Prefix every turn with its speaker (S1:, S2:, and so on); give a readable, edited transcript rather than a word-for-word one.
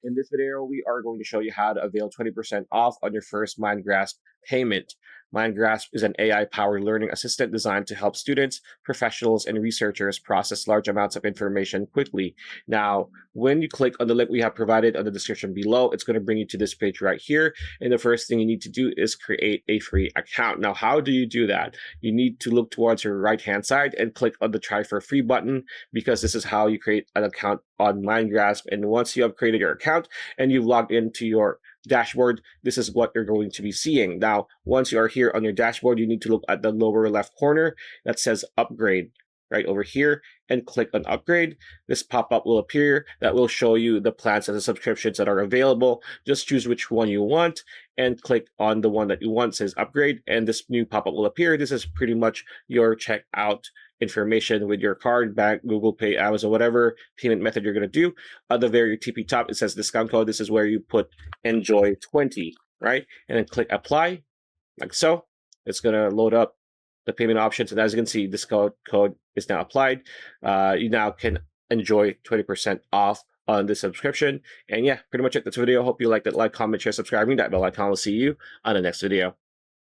S1: In this video, we are going to show you how to avail 20% off on your first Mindgrasp payment. Mindgrasp is an AI-powered learning assistant designed to help students, professionals, and researchers process large amounts of information quickly. Now, when you click on the link we have provided on the description below, it's going to bring you to this page right here. And the first thing you need to do is create a free account. Now, how do you do that? You need to look towards your right-hand side and click on the Try for Free button, because this is how you create an account on Mindgrasp. And once you have created your account and you've logged into your dashboard, this is what you're going to be seeing. Now, once you are here on your dashboard, you need to look at the lower left corner that says upgrade right over here and click on upgrade. This pop-up will appear that will show you the plans and the subscriptions that are available. Just choose which one you want and click on the one that you want, says upgrade, and this new pop-up will appear. This is pretty much your checkout information with your card, bank, Google Pay, Amazon, whatever payment method you're going to do. At the very tippy top, it says discount code. This is where you put enjoy 20, right? And then click apply, like so. It's going to load up the payment options. And as you can see, this code is now applied. You now can enjoy 20% off on this subscription. And yeah, pretty much it. That's the video. Hope you liked it. Like, comment, share, subscribing. That bell icon. Will see you on the next video.